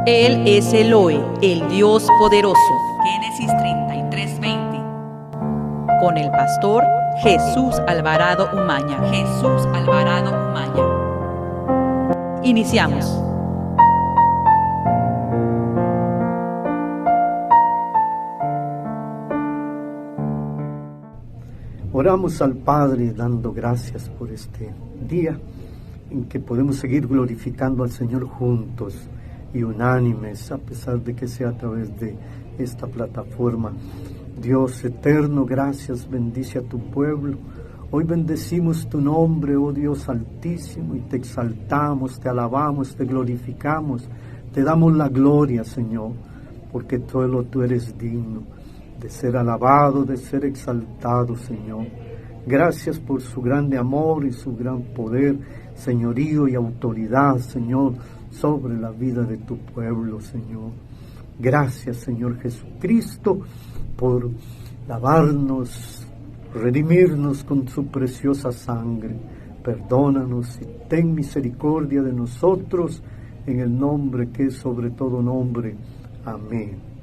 Él es Elohe, el Dios poderoso. Génesis 33:20. Con el pastor Jesús Alvarado Umaña. Jesús Alvarado Umaña. Iniciamos. Oramos al Padre dando gracias por este día en que podemos seguir glorificando al Señor juntos y unánimes, a pesar de que sea a través de esta plataforma. Dios eterno, gracias, bendice a tu pueblo. Hoy bendecimos tu nombre, oh Dios altísimo, y te exaltamos, te alabamos, te glorificamos, te damos la gloria, Señor, porque solo tú eres digno de ser alabado, de ser exaltado, Señor. Gracias por su grande amor y su gran poder, señorío y autoridad, Señor, sobre la vida de tu pueblo, Señor. Gracias, Señor Jesucristo, por lavarnos, redimirnos con su preciosa sangre. Perdónanos y ten misericordia de nosotros, en el nombre que es sobre todo nombre. Amén.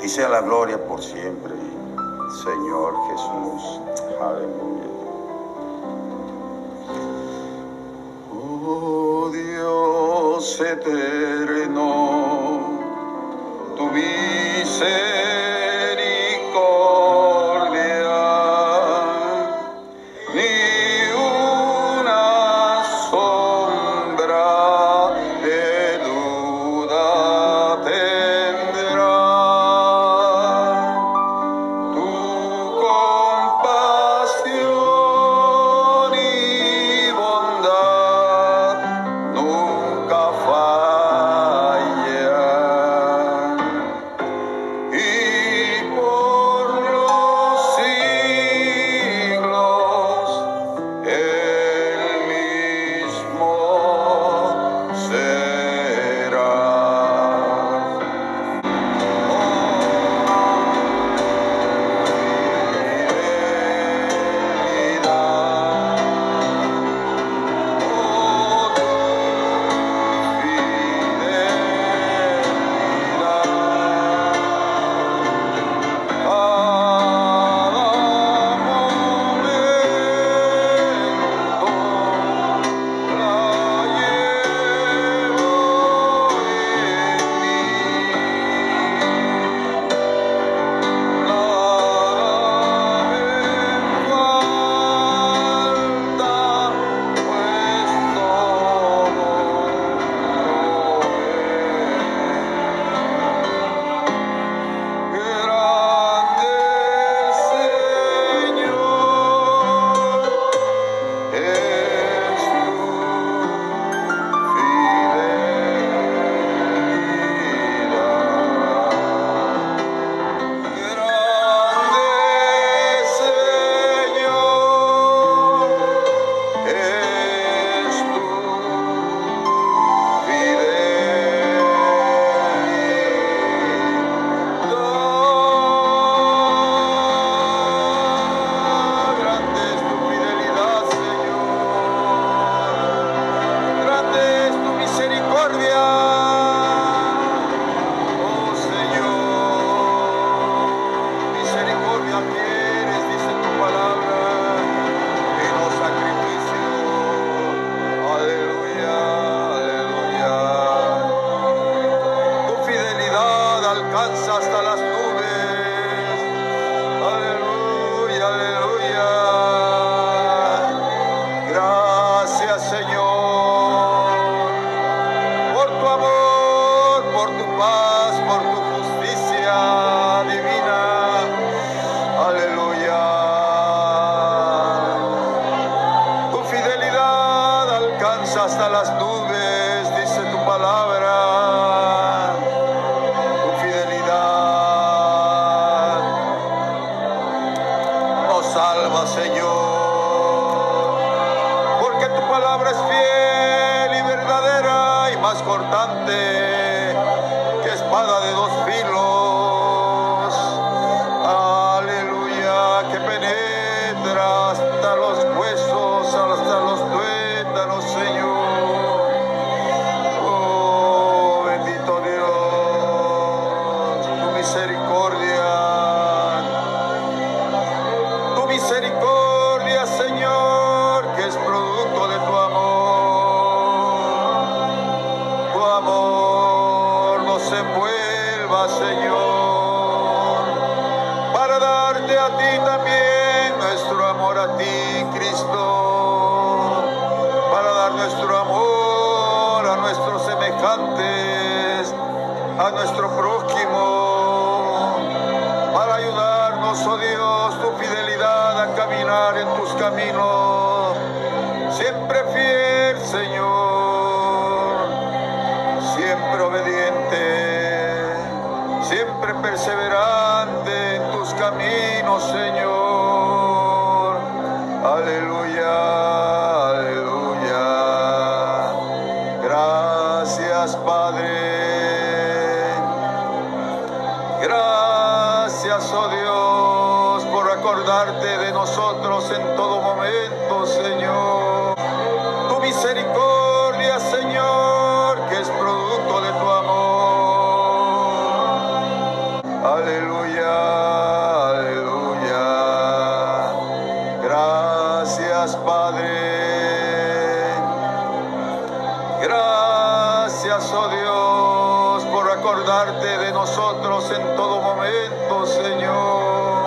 ti sea la gloria por siempre, Señor Jesús. Aleluya. Oh Dios eterno, tu misericordia ni una sombra de duda tendrá. Tu compasión y bondad nunca falla. Y por los siglos el mismo será. Alcanza hasta las nubes. Aleluya, aleluya. Gracias, Señor, por tu amor, por tu paz, por tu justicia divina. Aleluya. Tu fidelidad alcanza hasta las nubes, dice tu palabra. Salva, Señor, porque tu palabra es fiel y verdadera y más cortante que espada de dos filos. Aleluya, que penetra hasta los huesos, hasta los tuétanos, Señor. Oh, bendito Dios, tu misericordia. Misericordia, Señor, que es producto de tu amor. Tu amor nos envuelva, Señor, para darte a ti también nuestro amor a ti, Cristo, para dar nuestro amor a nuestros semejantes, a nuestro prójimo, para ayudarnos, oh Dios, tu fidelidad a caminar en tus caminos, siempre fiel, Señor, siempre obediente, siempre perseverante en tus caminos, Señor. Aleluya, aleluya. Gracias, Padre. Gracias, oh Dios, por acordarte de nosotros en todo momento, Señor. Tu misericordia, Señor, que es producto de tu amor. Aleluya. Gracias, oh Dios, por acordarte de nosotros en todo momento, Señor.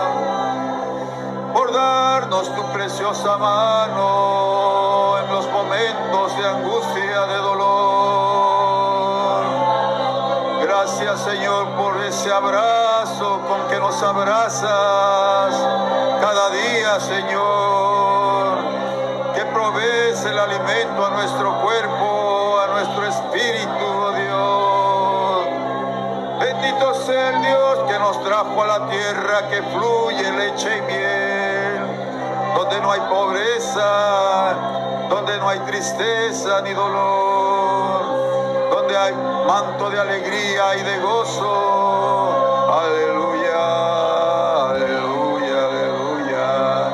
Por darnos tu preciosa mano en los momentos de angustia, de dolor. Gracias, Señor, por ese abrazo con que nos abrazas cada día, Señor, que provees el alimento a nuestro cuerpo, a nuestro espíritu, oh Dios. Bendito sea el Dios que nos trajo a la tierra que fluye leche y miel, donde no hay pobreza, donde no hay tristeza ni dolor, donde hay manto de alegría y de gozo. Aleluya, aleluya, aleluya.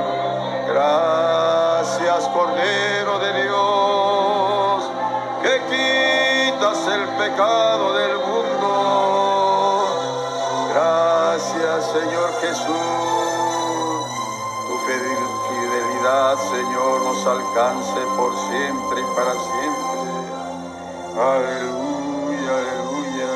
Gracias, Cordero de Dios, que quitas el pecado del mundo. Gracias, Señor Jesús. Tu fidelidad, Señor, nos alcance por siempre y para siempre. Aleluya, aleluya.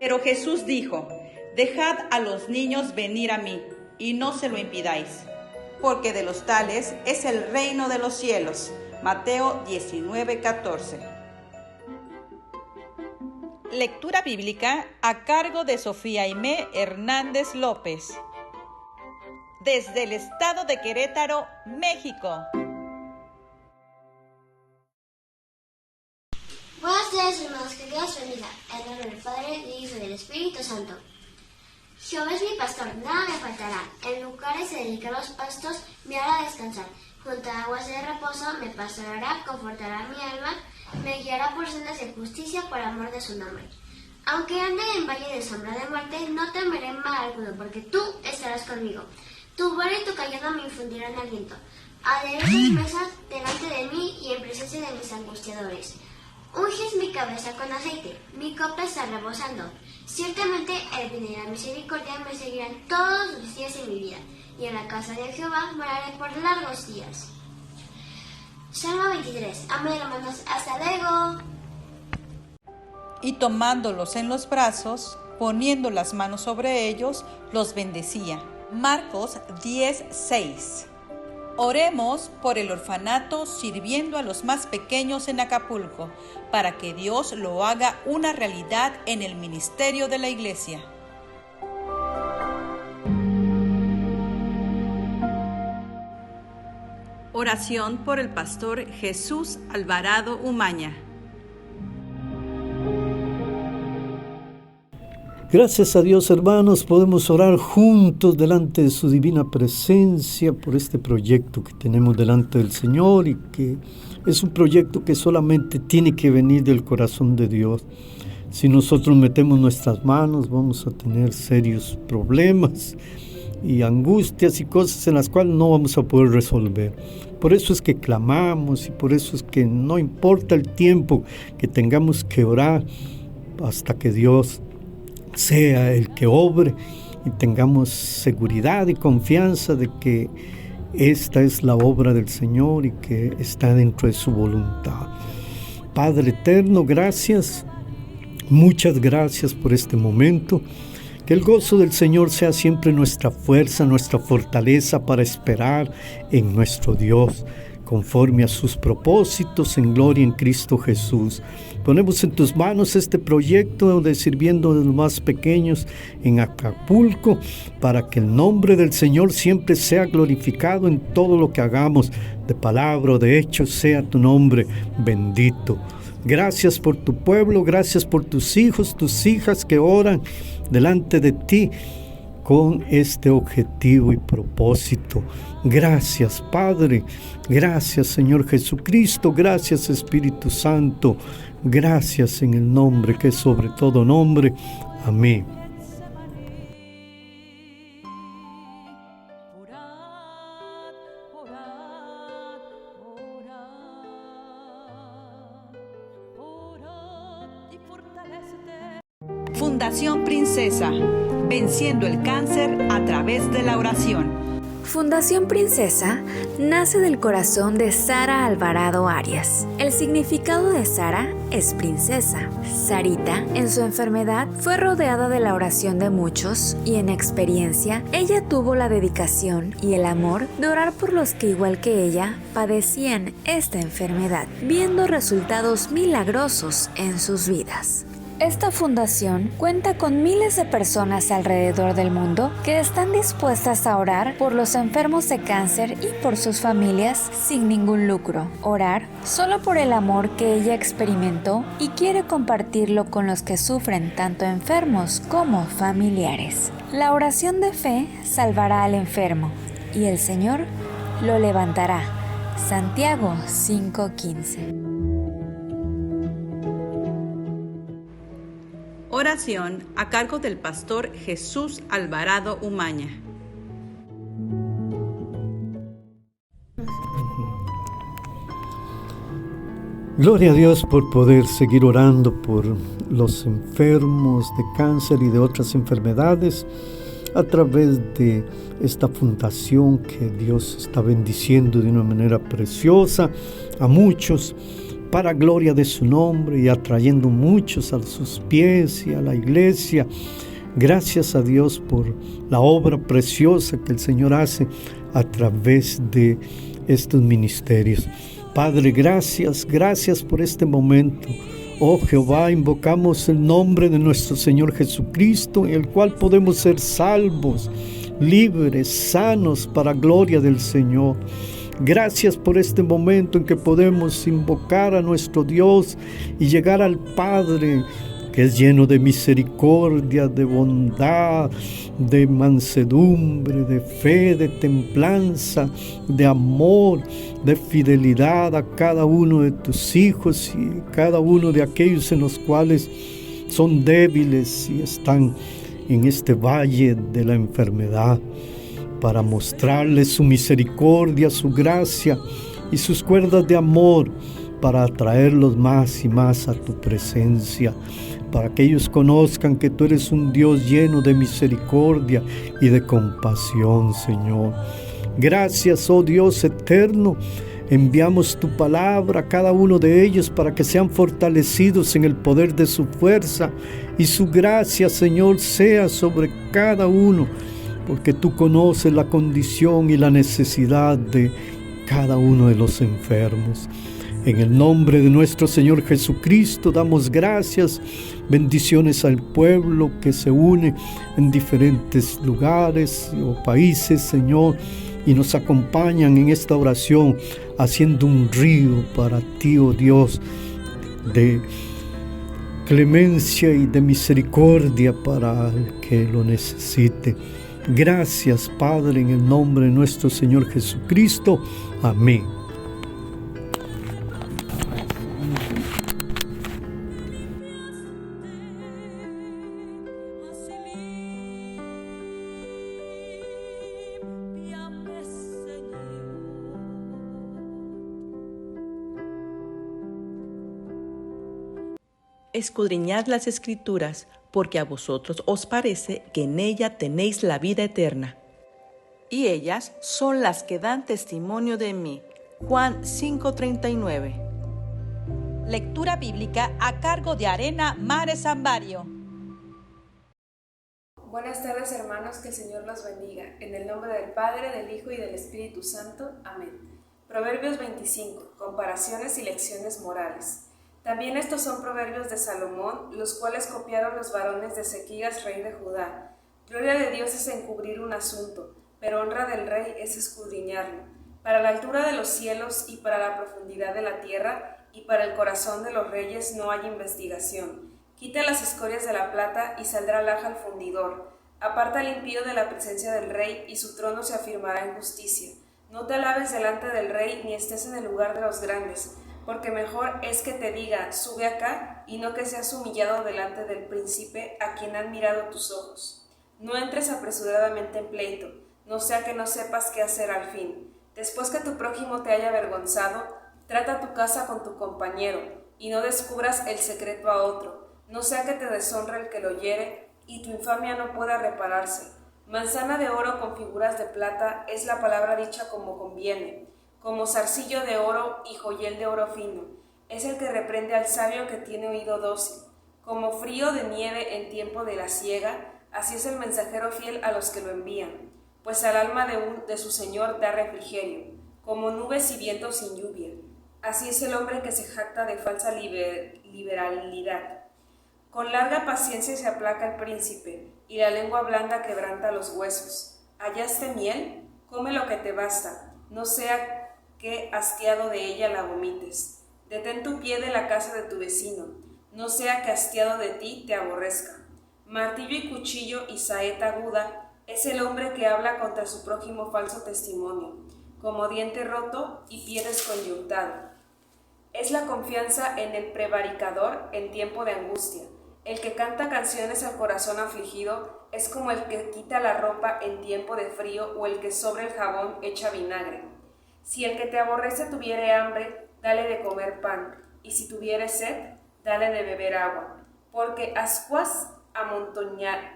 Pero Jesús dijo: dejad a los niños venir a mí, y no se lo impidáis, porque de los tales es el reino de los cielos. Mateo 19:14. Lectura bíblica a cargo de Sofía Aimé Hernández López, desde el estado de Querétaro, México. Buenos días, hermanos, que Dios bendiga. En nombre del Padre, del Hijo y del Espíritu Santo. Jehová es mi pastor, nada me faltará. En lugares dedicados pastos me hará descansar. Junto a aguas de reposo me pastorará, confortará mi alma, me guiará por sendas de justicia por amor de su nombre. Aunque ande en valle de sombra de muerte, no temeré mal alguno, porque tú estarás conmigo. Tu vara y tu callado me infundirán aliento. Aderezas mesas delante de mí y en presencia de mis angustiadores. Unges mi cabeza con aceite, mi copa está rebosando. Ciertamente el bien y la misericordia me seguirán todos los días de mi vida, y en la casa de Jehová moraré por largos días. Salmo 23. Amén, hermanos. Hasta luego. Y tomándolos en los brazos, poniendo las manos sobre ellos, los bendecía. Marcos 10:6. Oremos por el orfanato sirviendo a los más pequeños en Acapulco, para que Dios lo haga una realidad en el ministerio de la iglesia. Oración por el pastor Jesús Alvarado Umaña. Gracias a Dios, hermanos, podemos orar juntos delante de su divina presencia por este proyecto que tenemos delante del Señor, y que es un proyecto que solamente tiene que venir del corazón de Dios. Si nosotros metemos nuestras manos, vamos a tener serios problemas y angustias y cosas en las cuales no vamos a poder resolver. Por eso es que clamamos, y por eso es que no importa el tiempo que tengamos que orar hasta que Dios sea el que obre y tengamos seguridad y confianza de que esta es la obra del Señor y que está dentro de su voluntad. Padre eterno, gracias, muchas gracias por este momento. Que el gozo del Señor sea siempre nuestra fuerza, nuestra fortaleza para esperar en nuestro Dios, conforme a sus propósitos en gloria en Cristo Jesús. Ponemos en tus manos este proyecto de sirviendo a los más pequeños en Acapulco, para que el nombre del Señor siempre sea glorificado en todo lo que hagamos, de palabra o de hecho, sea tu nombre bendito. Gracias por tu pueblo, gracias por tus hijos, tus hijas que oran delante de ti con este objetivo y propósito. Gracias, Padre. Gracias, Señor Jesucristo. Gracias, Espíritu Santo. Gracias en el nombre que es sobre todo nombre. Amén. Fundación Princesa, venciendo el cáncer a través de la oración. Fundación Princesa nace del corazón de Sara Alvarado Arias. El significado de Sara es princesa. Sarita, en su enfermedad, fue rodeada de la oración de muchos y en experiencia, ella tuvo la dedicación y el amor de orar por los que igual que ella padecían esta enfermedad, viendo resultados milagrosos en sus vidas. Esta fundación cuenta con miles de personas alrededor del mundo que están dispuestas a orar por los enfermos de cáncer y por sus familias sin ningún lucro. Orar solo por el amor que ella experimentó y quiere compartirlo con los que sufren tanto enfermos como familiares. La oración de fe salvará al enfermo y el Señor lo levantará. Santiago 5:15. Oración a cargo del pastor Jesús Alvarado Umaña. Gloria a Dios por poder seguir orando por los enfermos de cáncer y de otras enfermedades a través de esta fundación que Dios está bendiciendo de una manera preciosa a muchos, para gloria de su nombre y atrayendo muchos a sus pies y a la iglesia. Gracias a Dios por la obra preciosa que el Señor hace a través de estos ministerios. Padre, gracias por este momento. Oh Jehová, invocamos el nombre de nuestro Señor Jesucristo, en el cual podemos ser salvos, libres, sanos para gloria del Señor. Gracias por este momento en que podemos invocar a nuestro Dios y llegar al Padre, que es lleno de misericordia, de bondad, de mansedumbre, de fe, de templanza, de amor, de fidelidad a cada uno de tus hijos y cada uno de aquellos en los cuales son débiles y están en este valle de la enfermedad, para mostrarles su misericordia, su gracia y sus cuerdas de amor, para atraerlos más y más a tu presencia, para que ellos conozcan que tú eres un Dios lleno de misericordia y de compasión, Señor. Gracias, oh Dios eterno. Enviamos tu palabra a cada uno de ellos para que sean fortalecidos en el poder de su fuerza y su gracia, Señor, sea sobre cada uno, porque tú conoces la condición y la necesidad de cada uno de los enfermos. En el nombre de nuestro Señor Jesucristo damos gracias, bendiciones al pueblo que se une en diferentes lugares o países, Señor, y nos acompañan en esta oración, haciendo un río para ti, oh Dios, de clemencia y de misericordia para el que lo necesite. Gracias, Padre, en el nombre de nuestro Señor Jesucristo. Amén. Escudriñad las Escrituras, porque a vosotros os parece que en ella tenéis la vida eterna. Y ellas son las que dan testimonio de mí. Juan 5:39. Lectura bíblica a cargo de Arena Mare Sambario. Buenas tardes, hermanos, que el Señor los bendiga. En el nombre del Padre, del Hijo y del Espíritu Santo. Amén. Proverbios 25. Comparaciones y lecciones morales. También estos son proverbios de Salomón, los cuales copiaron los varones de Ezequías, rey de Judá. Gloria de Dios es encubrir un asunto, pero honra del rey es escudriñarlo. Para la altura de los cielos y para la profundidad de la tierra y para el corazón de los reyes no hay investigación. Quita las escorias de la plata y saldrá alhaja al fundidor. Aparta al impío de la presencia del rey y su trono se afirmará en justicia. No te alabes delante del rey ni estés en el lugar de los grandes, porque mejor es que te diga, sube acá, y no que seas humillado delante del príncipe a quien han mirado tus ojos. No entres apresuradamente en pleito, no sea que no sepas qué hacer al fin. Después que tu prójimo te haya avergonzado, trata tu casa con tu compañero, y no descubras el secreto a otro, no sea que te deshonre el que lo hiere, y tu infamia no pueda repararse. Manzana de oro con figuras de plata es la palabra dicha como conviene, como zarcillo de oro y joyel de oro fino. Es el que reprende al sabio que tiene oído dócil. Como frío de nieve en tiempo de la siega, así es el mensajero fiel a los que lo envían, pues al alma de su Señor da refrigerio, como nubes y vientos sin lluvia. Así es el hombre que se jacta de falsa liberalidad. Con larga paciencia se aplaca el príncipe, y la lengua blanda quebranta los huesos. ¿Hallaste miel? Come lo que te basta, no sea que hastiado de ella la vomites. Detén tu pie de la casa de tu vecino, no sea que hastiado de ti te aborrezca. Martillo y cuchillo y saeta aguda es el hombre que habla contra su prójimo falso testimonio, como diente roto y pie desconyuntado. Es la confianza en el prevaricador en tiempo de angustia. El que canta canciones al corazón afligido es como el que quita la ropa en tiempo de frío o el que sobre el jabón echa vinagre. Si el que te aborrece tuviere hambre, dale de comer pan, y si tuviere sed, dale de beber agua, porque ascuas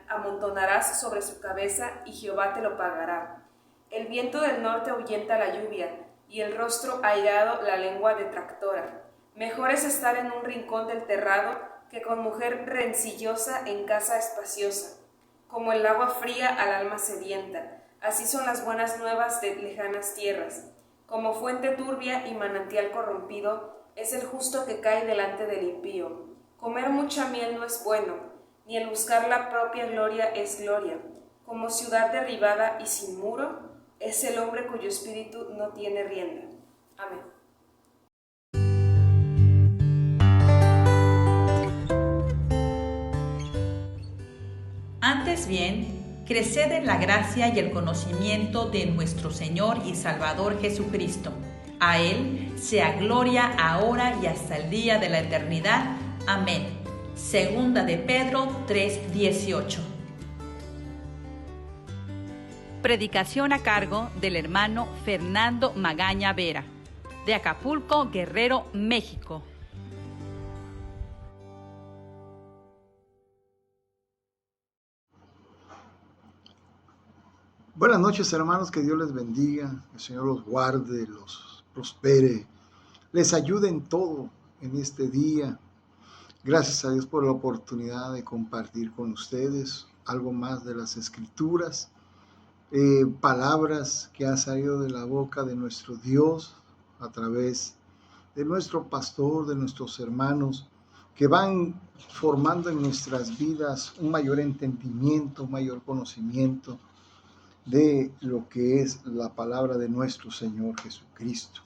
amontonarás sobre su cabeza y Jehová te lo pagará. El viento del norte ahuyenta la lluvia, y el rostro airado la lengua detractora. Mejor es estar en un rincón del terrado que con mujer rencillosa en casa espaciosa. Como el agua fría al alma sedienta, así son las buenas nuevas de lejanas tierras. Como fuente turbia y manantial corrompido, es el justo que cae delante del impío. Comer mucha miel no es bueno, ni el buscar la propia gloria es gloria. Como ciudad derribada y sin muro, es el hombre cuyo espíritu no tiene rienda. Amén. Antes bien, creced en la gracia y el conocimiento de nuestro Señor y Salvador Jesucristo. A Él sea gloria ahora y hasta el día de la eternidad. Amén. Segunda de Pedro 3:18. Predicación a cargo del hermano Fernando Magaña Vera, de Acapulco, Guerrero, México. Buenas noches, hermanos, que Dios les bendiga, que el Señor los guarde, los prospere, les ayude en todo en este día. Gracias a Dios por la oportunidad de compartir con ustedes algo más de las Escrituras, palabras que han salido de la boca de nuestro Dios a través de nuestro pastor, de nuestros hermanos, que van formando en nuestras vidas un mayor entendimiento, un mayor conocimiento de lo que es la palabra de nuestro Señor Jesucristo.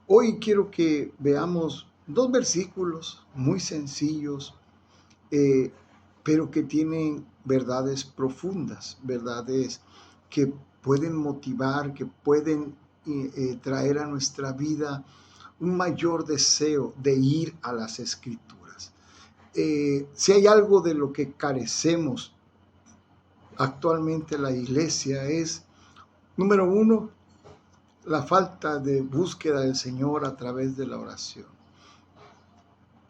Hoy quiero que veamos dos versículos muy sencillos, pero que tienen verdades profundas, verdades que pueden motivar, que pueden traer a nuestra vida un mayor deseo de ir a las Escrituras. Si hay algo de lo que carecemos actualmente la iglesia es, número uno, la falta de búsqueda del Señor a través de la oración.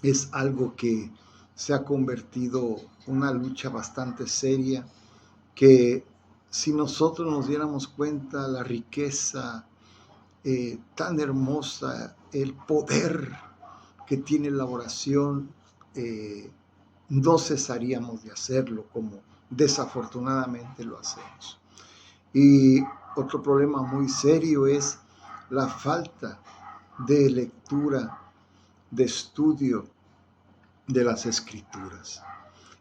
Es algo que se ha convertido en una lucha bastante seria, que si nosotros nos diéramos cuenta la riqueza tan hermosa, el poder que tiene la oración, no cesaríamos de hacerlo como desafortunadamente lo hacemos. Y otro problema muy serio es la falta de lectura, de estudio de las Escrituras.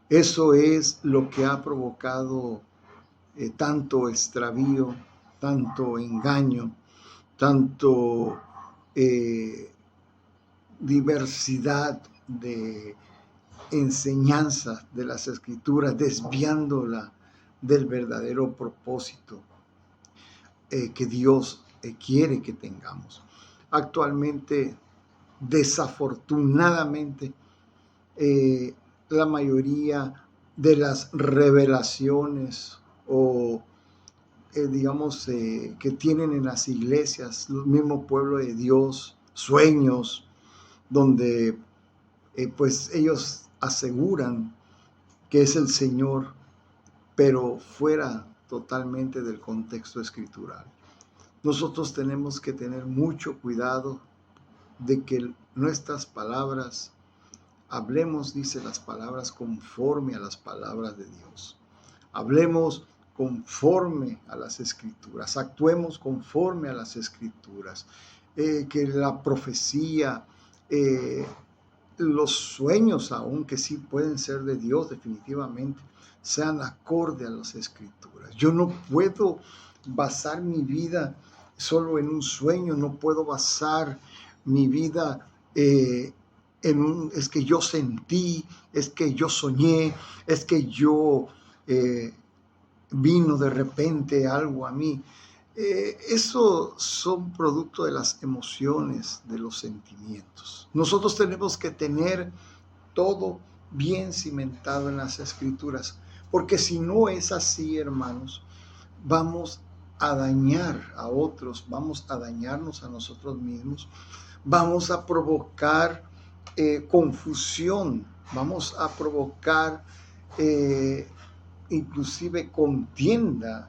Eso es lo que ha provocado tanto extravío, tanto engaño, tanto diversidad de enseñanzas de las Escrituras, desviándola del verdadero propósito que Dios quiere que tengamos. Actualmente, desafortunadamente, la mayoría de las revelaciones o que tienen en las iglesias, el mismo pueblo de Dios, sueños, donde pues ellos aseguran que es el Señor, pero fuera totalmente del contexto escritural. Nosotros tenemos que tener mucho cuidado de que nuestras palabras, hablemos, dice, las palabras conforme a las palabras de Dios. Hablemos conforme a las escrituras, actuemos conforme a las escrituras, que la profecía, los sueños, aún que sí pueden ser de Dios definitivamente, sean acorde a las escrituras. Yo no puedo basar mi vida solo en un sueño, no puedo basar mi vida es que yo sentí, es que yo soñé, es que yo vino de repente algo a mí. Eso son producto de las emociones, de los sentimientos. Nosotros tenemos que tener todo bien cimentado en las escrituras, porque si no es así, hermanos, vamos a dañar a otros, vamos a dañarnos a nosotros mismos, vamos a provocar confusión, vamos a provocar inclusive contienda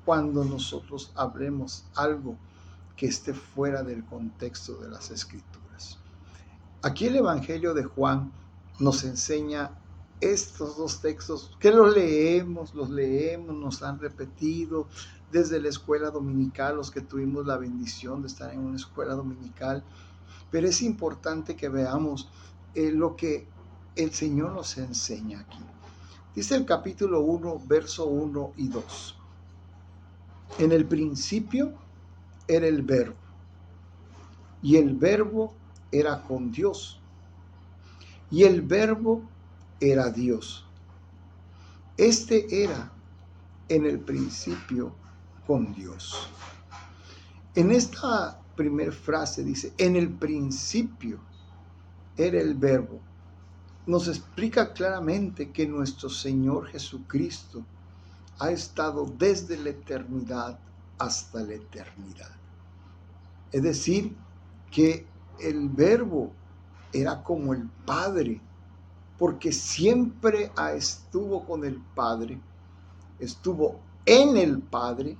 cuando nosotros hablemos algo que esté fuera del contexto de las escrituras. Aquí el Evangelio de Juan nos enseña estos dos textos que los leemos, nos han repetido desde la escuela dominical, los que tuvimos la bendición de estar en una escuela dominical, pero es importante que veamos lo que el Señor nos enseña aquí. Dice el capítulo 1, verso 1 y 2. En el principio era el Verbo, y el Verbo era con Dios, y el Verbo era Dios. Este era en el principio con Dios. En esta primera frase dice, en el principio era el Verbo. Nos explica claramente que nuestro Señor Jesucristo ha estado desde la eternidad hasta la eternidad. Es decir, que el Verbo era como el Padre, porque siempre estuvo con el Padre, estuvo en el Padre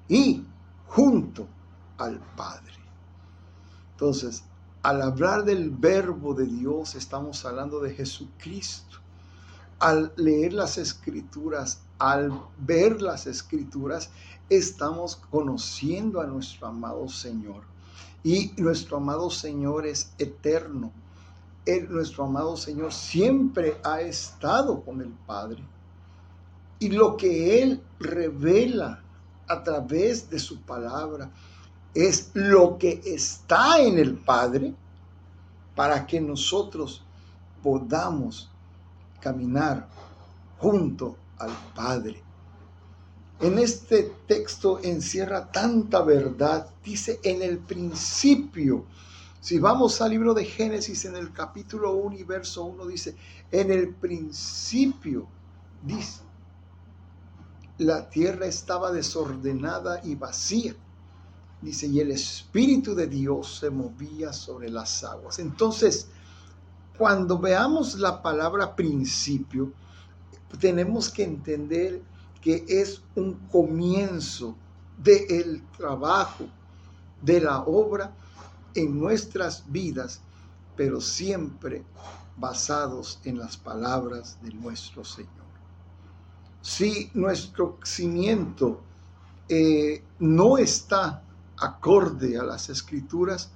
y junto al Padre. Entonces, al hablar del Verbo de Dios, estamos hablando de Jesucristo. Al leer las Escrituras, al ver las Escrituras, estamos conociendo a nuestro amado Señor. Y nuestro amado Señor es eterno. Nuestro amado Señor siempre ha estado con el Padre. Y lo que Él revela a través de su palabra es lo que está en el Padre, para que nosotros podamos caminar junto al Padre. En este texto encierra tanta verdad. Dice, en el principio. Si vamos al libro de Génesis, en el capítulo 1 y verso 1, dice, en el principio, dice, la tierra estaba desordenada y vacía. Dice, y el Espíritu de Dios se movía sobre las aguas. Entonces, cuando veamos la palabra principio, tenemos que entender que es un comienzo del trabajo, de la obra en nuestras vidas, pero siempre basados en las palabras de nuestro Señor. Si nuestro cimiento no está acorde a las Escrituras,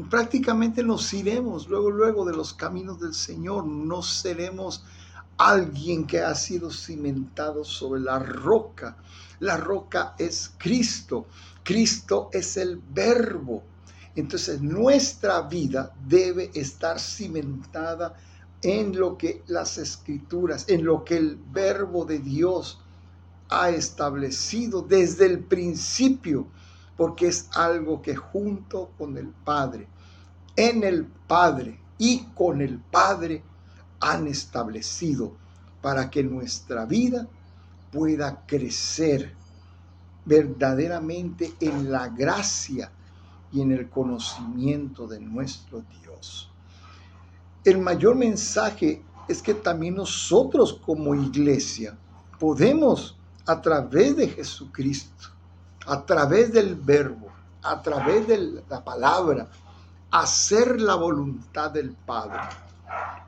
prácticamente nos iremos luego de los caminos del Señor. No seremos alguien que ha sido cimentado sobre la roca. La roca es Cristo. Cristo es el Verbo. Entonces nuestra vida debe estar cimentada en lo que las Escrituras, en lo que el Verbo de Dios ha establecido desde el principio, porque es algo que junto con el Padre, en el Padre y con el Padre han establecido para que nuestra vida pueda crecer verdaderamente en la gracia y en el conocimiento de nuestro Dios. El mayor mensaje es que también nosotros como iglesia podemos, a través de Jesucristo, a través del verbo, a través de la palabra, hacer la voluntad del Padre,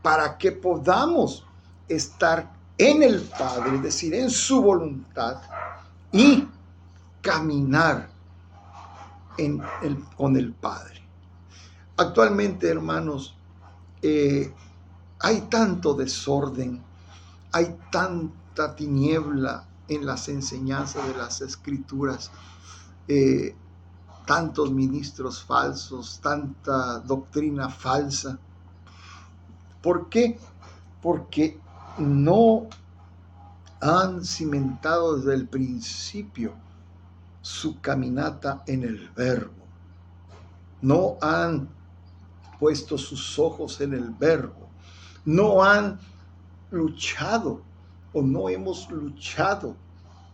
para que podamos estar en el Padre, es decir, en su voluntad, y caminar con el Padre. Actualmente, hermanos, hay tanto desorden, hay tanta tiniebla en las enseñanzas de las Escrituras, tantos ministros falsos, tanta doctrina falsa. ¿Por qué? Porque no han cimentado desde el principio su caminata en el verbo. No han puesto sus ojos en el verbo. No han luchado o no hemos luchado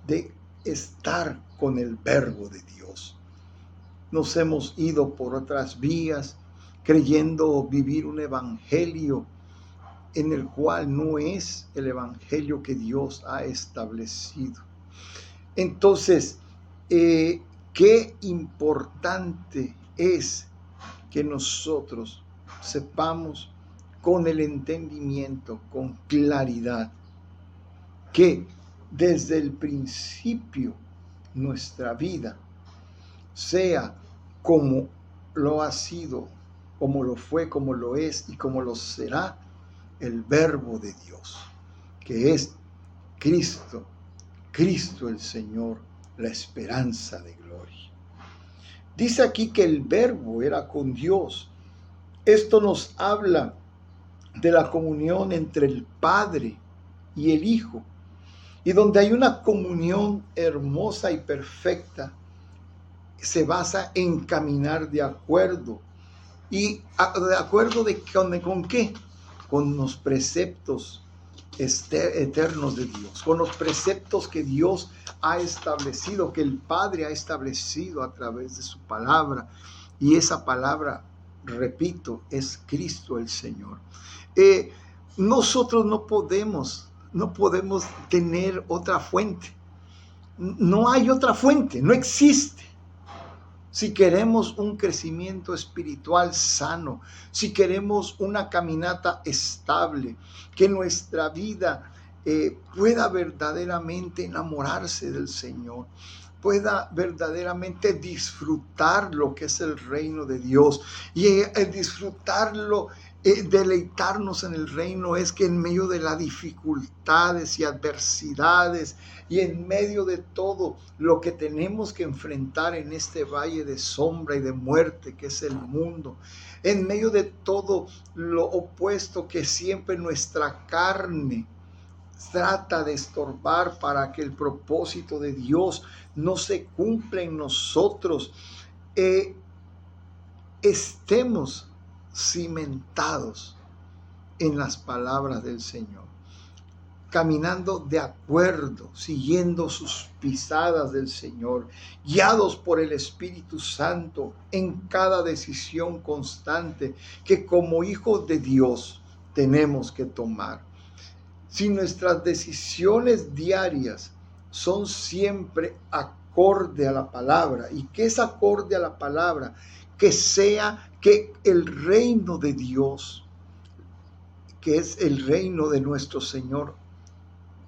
de estar con el verbo de Dios. Nos hemos ido por otras vías, creyendo vivir un evangelio en el cual no es el evangelio que Dios ha establecido. Entonces, qué importante es que nosotros sepamos con el entendimiento, con claridad, que desde el principio nuestra vida sea como lo ha sido, como lo fue, como lo es y como lo será el verbo de Dios, que es Cristo, Cristo el Señor, la esperanza de gloria. Dice aquí que el verbo era con Dios. Esto nos habla de la comunión entre el Padre y el Hijo, y donde hay una comunión hermosa y perfecta, se basa en caminar de acuerdo. ¿Y de acuerdo con qué? Con los preceptos eternos de Dios, con los preceptos que Dios ha establecido, que el Padre ha establecido a través de su palabra. Y esa palabra, repito, es Cristo el Señor. Nosotros no podemos tener otra fuente. No hay otra fuente, no existe. Si queremos un crecimiento espiritual sano, si queremos una caminata estable, que nuestra vida pueda verdaderamente enamorarse del Señor, pueda verdaderamente disfrutar lo que es el reino de Dios. Y el disfrutarlo, deleitarnos en el reino, es que en medio de las dificultades y adversidades y en medio de todo lo que tenemos que enfrentar en este valle de sombra y de muerte que es el mundo, en medio de todo lo opuesto que siempre nuestra carne trata de estorbar para que el propósito de Dios no se cumpla en nosotros, estemos cimentados en las palabras del Señor, caminando de acuerdo, siguiendo sus pisadas del Señor, guiados por el Espíritu Santo en cada decisión constante que como hijos de Dios tenemos que tomar. Si nuestras decisiones diarias son siempre acorde a la palabra, ¿y qué es acorde a la palabra? Que sea que el reino de Dios, que es el reino de nuestro Señor,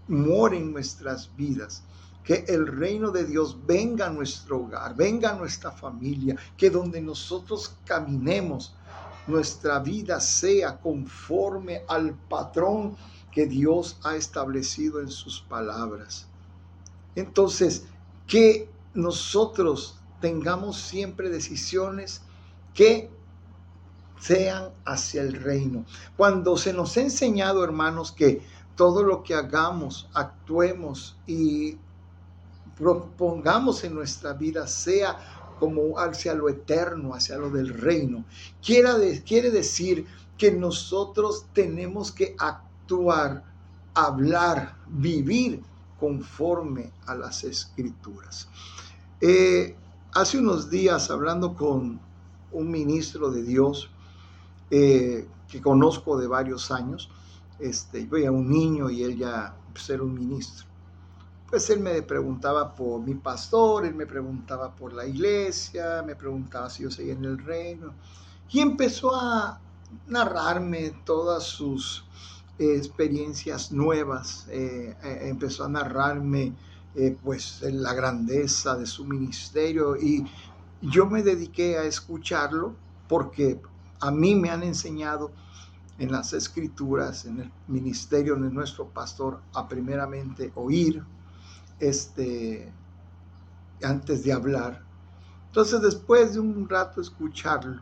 more en nuestras vidas, que el reino de Dios venga a nuestro hogar, venga a nuestra familia, que donde nosotros caminemos, nuestra vida sea conforme al patrón que Dios ha establecido en sus palabras. Entonces, que nosotros tengamos siempre decisiones que sean hacia el reino. Cuando se nos ha enseñado, hermanos, que todo lo que hagamos, actuemos y propongamos en nuestra vida sea como hacia lo eterno, hacia lo del reino, quiere decir que nosotros tenemos que actuar, hablar, vivir conforme a las Escrituras. Hace unos días, hablando con un ministro de Dios que conozco de varios años, Yo veía un niño y él ya pues, era un ministro. Pues él me preguntaba por mi pastor, él me preguntaba por la iglesia, me preguntaba si yo seguía en el reino. Y empezó a narrarme todas sus experiencias nuevas, empezó a narrarme pues la grandeza de su ministerio, y yo me dediqué a escucharlo porque a mí me han enseñado en las escrituras, en el ministerio de nuestro pastor, a primeramente oír antes de hablar. Entonces, después de un rato escucharlo,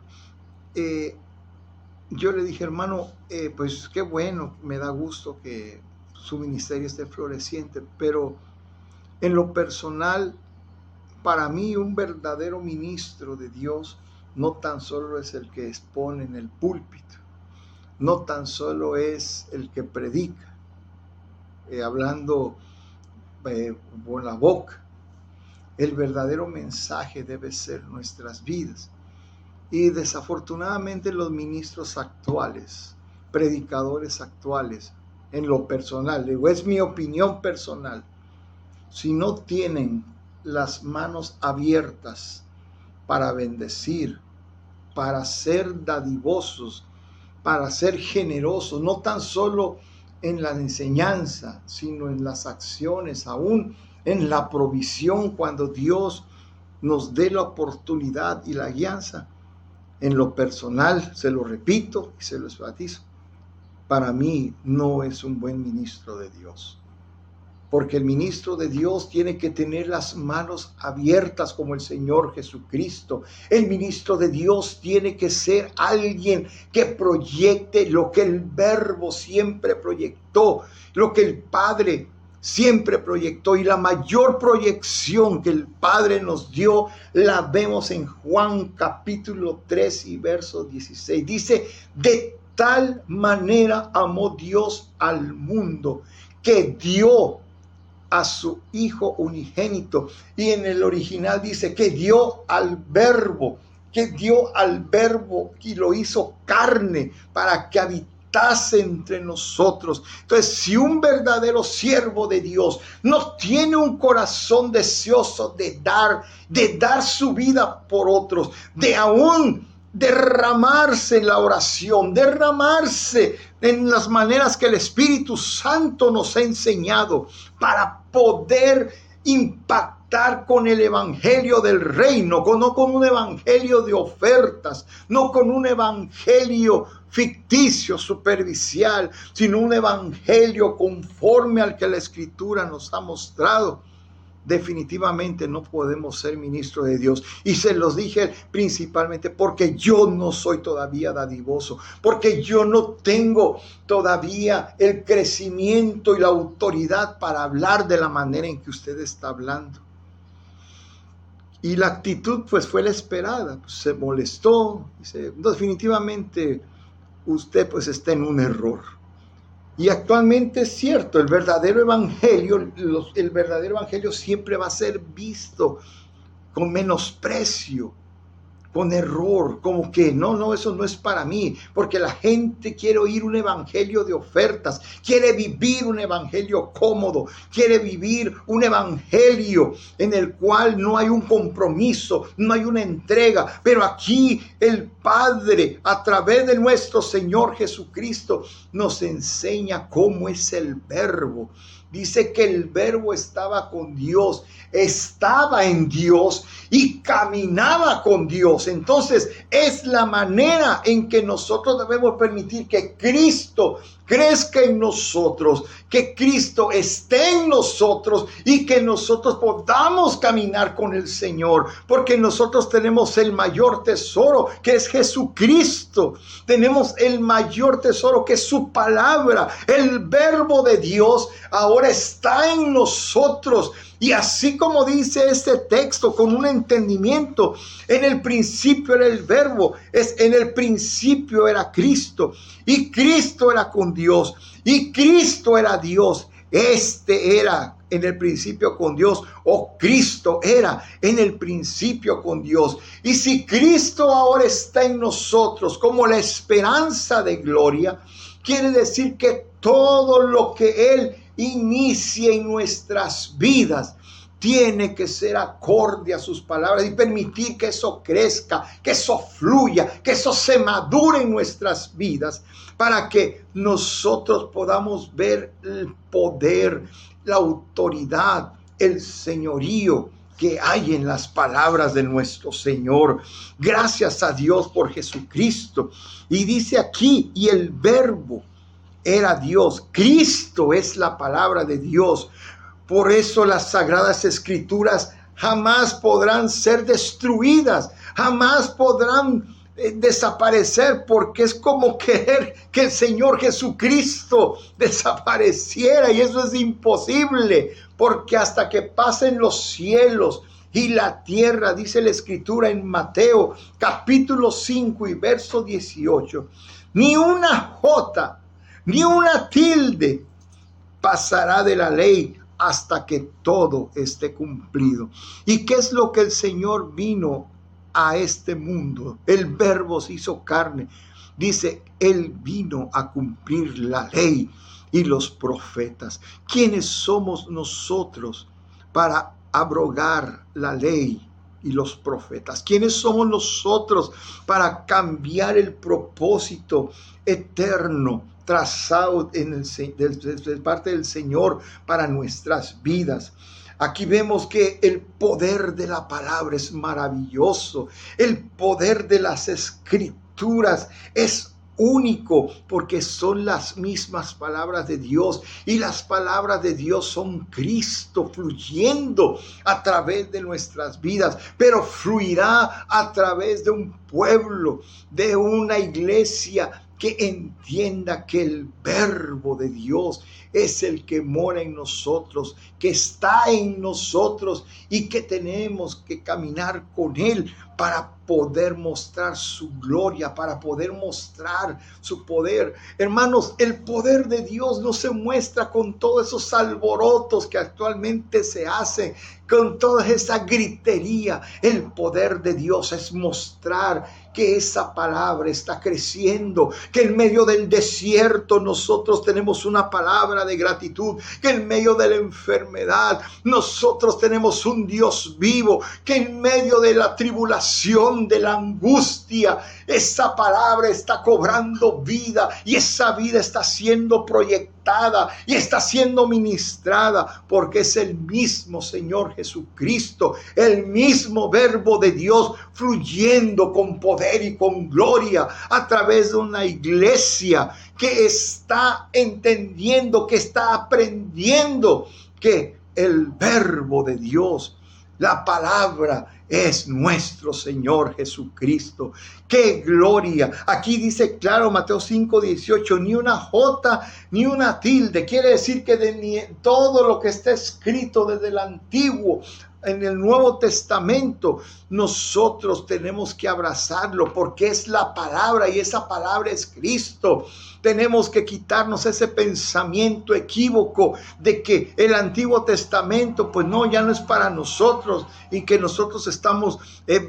yo le dije, hermano, pues qué bueno, me da gusto que su ministerio esté floreciente, pero en lo personal, para mí un verdadero ministro de Dios no tan solo es el que expone en el púlpito, no tan solo es el que predica, hablando con la boca. El verdadero mensaje debe ser nuestras vidas. Y desafortunadamente los ministros actuales, predicadores actuales, en lo personal, digo, es mi opinión personal, si no tienen las manos abiertas para bendecir, para ser dadivosos, para ser generosos, no tan solo en la enseñanza, sino en las acciones, aún en la provisión, cuando Dios nos dé la oportunidad y la guianza. En lo personal, se lo repito y se lo enfatizo, para mí no es un buen ministro de Dios. Porque el ministro de Dios tiene que tener las manos abiertas como el Señor Jesucristo. El ministro de Dios tiene que ser alguien que proyecte lo que el Verbo siempre proyectó, lo que el Padre siempre proyectó, y la mayor proyección que el Padre nos dio la vemos en Juan capítulo 3 y verso 16. Dice, de tal manera amó Dios al mundo que dio a su Hijo unigénito. Y en el original dice que dio al Verbo y lo hizo carne para que habitase entre nosotros. Entonces, si un verdadero siervo de Dios no tiene un corazón deseoso de dar su vida por otros, de aún derramarse en la oración, derramarse en las maneras que el Espíritu Santo nos ha enseñado para poder impactar con el evangelio del reino, no con un evangelio de ofertas, no con un evangelio ficticio, superficial, sino un evangelio conforme al que la Escritura nos ha mostrado. Definitivamente no podemos ser ministros de Dios. Y se los dije principalmente porque yo no soy todavía dadivoso, porque yo no tengo todavía el crecimiento y la autoridad para hablar de la manera en que usted está hablando. Y la actitud pues fue la esperada, pues, se molestó, definitivamente usted pues está en un error. Y actualmente es cierto, el verdadero evangelio siempre va a ser visto con menosprecio, con error, como que no, eso no es para mí, porque la gente quiere oír un evangelio de ofertas, quiere vivir un evangelio cómodo, quiere vivir un evangelio en el cual no hay un compromiso, no hay una entrega. Pero aquí el Padre, a través de nuestro Señor Jesucristo, nos enseña cómo es el Verbo. Dice que el Verbo estaba con Dios, estaba en Dios y caminaba con Dios. Entonces es la manera en que nosotros debemos permitir que Cristo crezca en nosotros, que Cristo esté en nosotros y que nosotros podamos caminar con el Señor, porque nosotros tenemos el mayor tesoro, que es Jesucristo. Tenemos el mayor tesoro, que es su palabra. El Verbo de Dios ahora está en nosotros. Y así como dice este texto, con un entendimiento, en el principio era el Verbo, en el principio era Cristo, y Cristo era con Dios, y Cristo era Dios. Este era en el principio con Dios, o Cristo era en el principio con Dios. Y si Cristo ahora está en nosotros como la esperanza de gloria, Quiere decir que todo lo que Él inicie en nuestras vidas tiene que ser acorde a sus palabras y permitir que eso crezca, que eso fluya, que eso se madure en nuestras vidas para que nosotros podamos ver el poder, la autoridad, el señorío que hay en las palabras de nuestro Señor. Gracias a Dios por Jesucristo. Y dice aquí, y el Verbo era Dios. Cristo es la palabra de Dios. Por eso las Sagradas Escrituras jamás podrán ser destruidas, jamás podrán desaparecer, porque es como querer que el Señor Jesucristo desapareciera, y eso es imposible, porque hasta que pasen los cielos y la tierra, dice la Escritura en Mateo capítulo 5 y verso 18, ni una jota, ni una tilde pasará de la ley hasta que todo esté cumplido. ¿Y qué es lo que el Señor vino a este mundo? El Verbo se hizo carne. Dice, Él vino a cumplir la ley y los profetas. ¿Quiénes somos nosotros para abrogar la ley y los profetas? ¿Quiénes somos nosotros para cambiar el propósito eterno trazado de parte del Señor para nuestras vidas? Aquí vemos que el poder de la palabra es maravilloso. El poder de las Escrituras es único, porque son las mismas palabras de Dios, y las palabras de Dios son Cristo fluyendo a través de nuestras vidas, pero fluirá a través de un pueblo, de una iglesia que entienda que el Verbo de Dios es el que mora en nosotros, que está en nosotros, y que tenemos que caminar con Él para poder mostrar su gloria, para poder mostrar su poder. Hermanos, el poder de Dios no se muestra con todos esos alborotos que actualmente se hacen, con toda esa gritería. El poder de Dios es mostrar que esa palabra está creciendo, que en medio del desierto nosotros tenemos una palabra de gratitud, que en medio de la enfermedad nosotros tenemos un Dios vivo, que en medio de la tribulación, de la angustia, esa palabra está cobrando vida, y esa vida está siendo proyectada y está siendo ministrada, porque es el mismo Señor Jesucristo, el mismo Verbo de Dios fluyendo con poder y con gloria a través de una iglesia que está entendiendo, que está aprendiendo que el Verbo de Dios, la palabra, es nuestro Señor Jesucristo. ¡Qué gloria! Aquí dice claro Mateo 5:18, ni una jota ni una tilde. Quiere decir que todo lo que está escrito desde el Antiguo en el Nuevo Testamento, nosotros tenemos que abrazarlo, porque es la palabra, y esa palabra es Cristo. Tenemos que quitarnos ese pensamiento equívoco de que el Antiguo Testamento, pues no, ya no es para nosotros, y que nosotros estamos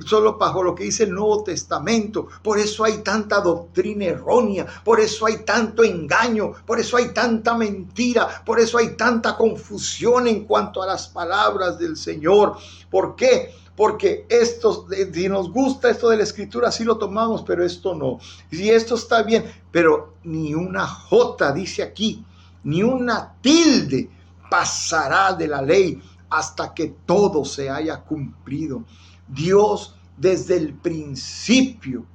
solo bajo lo que dice el Nuevo Testamento. Por eso hay tanta doctrina errónea, por eso hay tanto engaño, por eso hay tanta mentira, por eso hay tanta confusión en cuanto a las palabras del Señor. ¿Por qué? Porque esto, si nos gusta esto de la Escritura, sí lo tomamos, pero esto no. Si esto está bien, pero ni una jota, dice aquí, ni una tilde pasará de la ley hasta que todo se haya cumplido. Dios, desde el principio,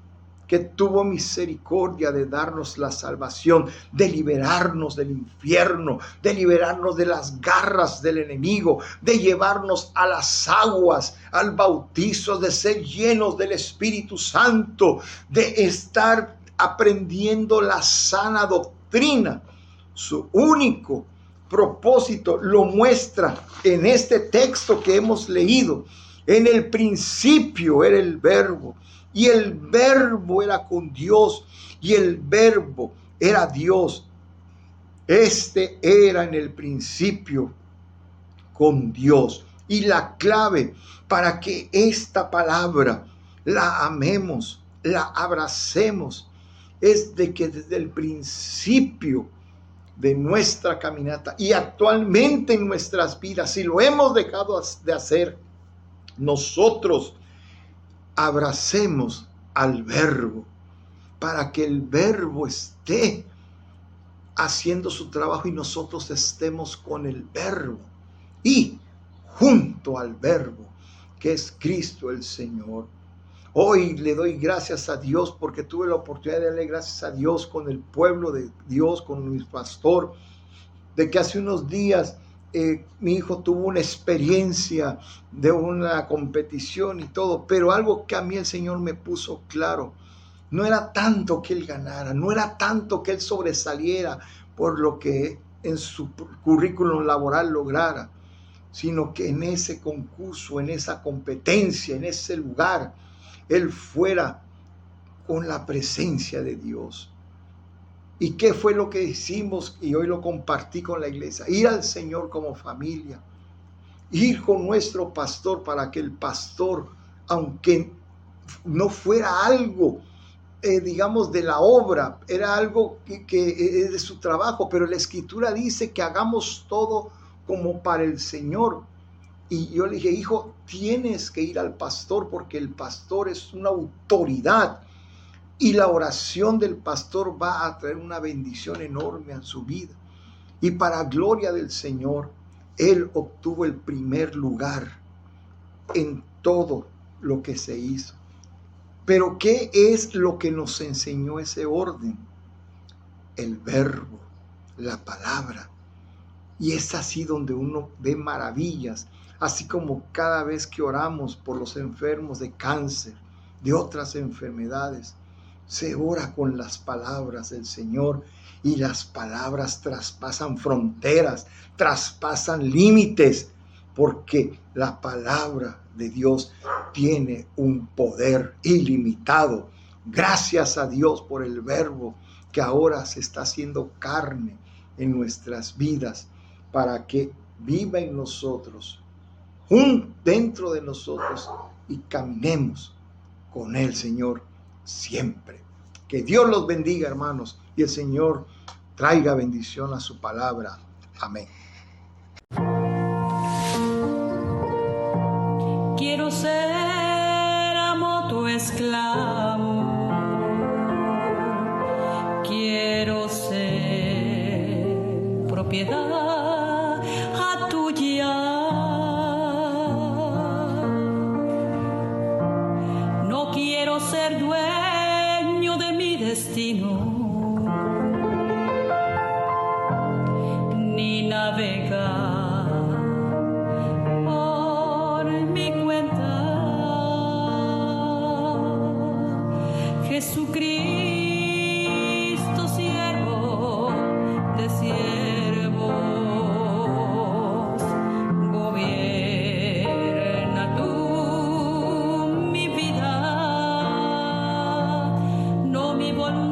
que tuvo misericordia de darnos la salvación, de liberarnos del infierno, de liberarnos de las garras del enemigo, de llevarnos a las aguas, al bautizo, de ser llenos del Espíritu Santo, de estar aprendiendo la sana doctrina. Su único propósito lo muestra en este texto que hemos leído. En el principio era el Verbo, y el Verbo era con Dios, y el Verbo era Dios. Este era en el principio con Dios. Y la clave para que esta palabra la amemos, la abracemos es de que desde el principio de nuestra caminata y actualmente en nuestras vidas, si lo hemos dejado de hacer, nosotros abracemos al Verbo para que el Verbo esté haciendo su trabajo y nosotros estemos con el Verbo y junto al Verbo, que es Cristo el Señor. Hoy le doy gracias a Dios porque tuve la oportunidad de darle gracias a Dios con el pueblo de Dios, con mi pastor, de que hace unos días mi hijo tuvo una experiencia de una competición y todo, pero algo que a mí el Señor me puso claro, no era tanto que él ganara, no era tanto que él sobresaliera por lo que en su currículum laboral lograra, sino que en ese concurso, en esa competencia, en ese lugar, él fuera con la presencia de Dios. ¿Y qué fue lo que hicimos? Y hoy lo compartí con la iglesia. Ir al Señor como familia. Ir con nuestro pastor para que el pastor, aunque no fuera algo, digamos, de la obra, era algo que es de su trabajo, pero la Escritura dice que hagamos todo como para el Señor. Y yo le dije, hijo, tienes que ir al pastor porque el pastor es una autoridad y la oración del pastor va a traer una bendición enorme a su vida. Y para gloria del Señor, él obtuvo el primer lugar en todo lo que se hizo. Pero ¿qué es lo que nos enseñó ese orden? El Verbo, la palabra. Y es así donde uno ve maravillas. Así como cada vez que oramos por los enfermos de cáncer, de otras enfermedades, se ora con las palabras del Señor y las palabras traspasan fronteras, traspasan límites, porque la palabra de Dios tiene un poder ilimitado. Gracias a Dios por el Verbo que ahora se está haciendo carne en nuestras vidas para que viva en nosotros, dentro de nosotros, y caminemos con el Señor siempre. Que Dios los bendiga, hermanos, y el Señor traiga bendición a su palabra. Amén. Quiero ser amo tu esclavo. Quiero ser propiedad tuya. No quiero ser dueño de mi destino, ni navegar por mi cuenta. Jesucristo, siervo de siervos, gobierna tú mi vida, no mi voluntad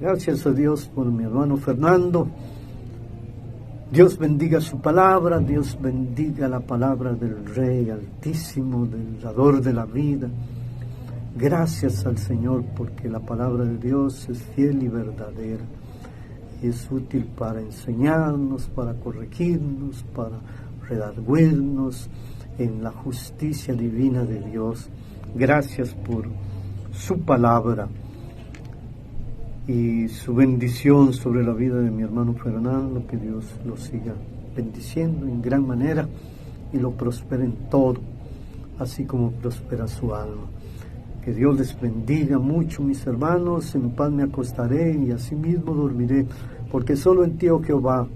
Gracias a Dios por mi hermano Fernando. Dios bendiga su palabra, Dios bendiga la palabra del Rey Altísimo, del dador de la vida. Gracias al Señor porque la palabra de Dios es fiel y verdadera. Es útil para enseñarnos, para corregirnos, para redarguirnos en la justicia divina de Dios. Gracias por su palabra y su bendición sobre la vida de mi hermano Fernando. Que Dios lo siga bendiciendo en gran manera y lo prospere en todo, así como prospera su alma. Que Dios les bendiga mucho, mis hermanos. En paz me acostaré y asimismo dormiré, porque solo en ti, oh Jehová,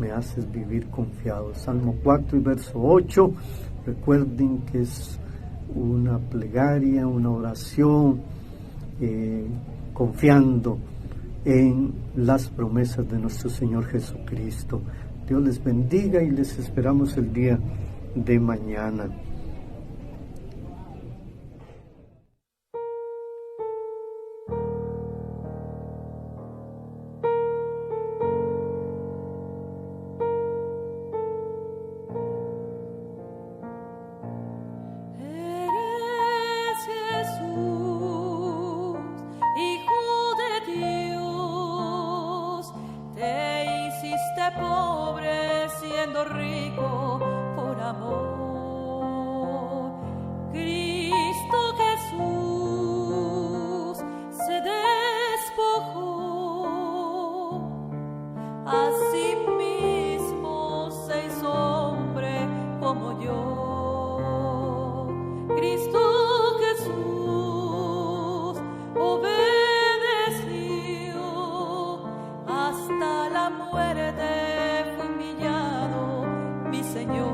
me haces vivir confiado. Salmo 4 y verso 8. Recuerden que es una plegaria, una oración, confiando en las promesas de nuestro Señor Jesucristo. Dios les bendiga y les esperamos el día de mañana. Pobre siendo rico por amor. Cristo Jesús se despojó, a sí mismo se hizo hombre como yo. Cristo Jesús obedeció hasta la muerte. Señor,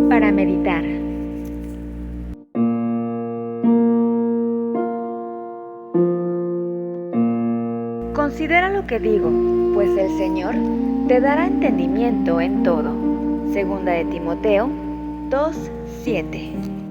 Para meditar. Considera lo que digo, pues el Señor te dará entendimiento en todo. Segunda de Timoteo 2:7.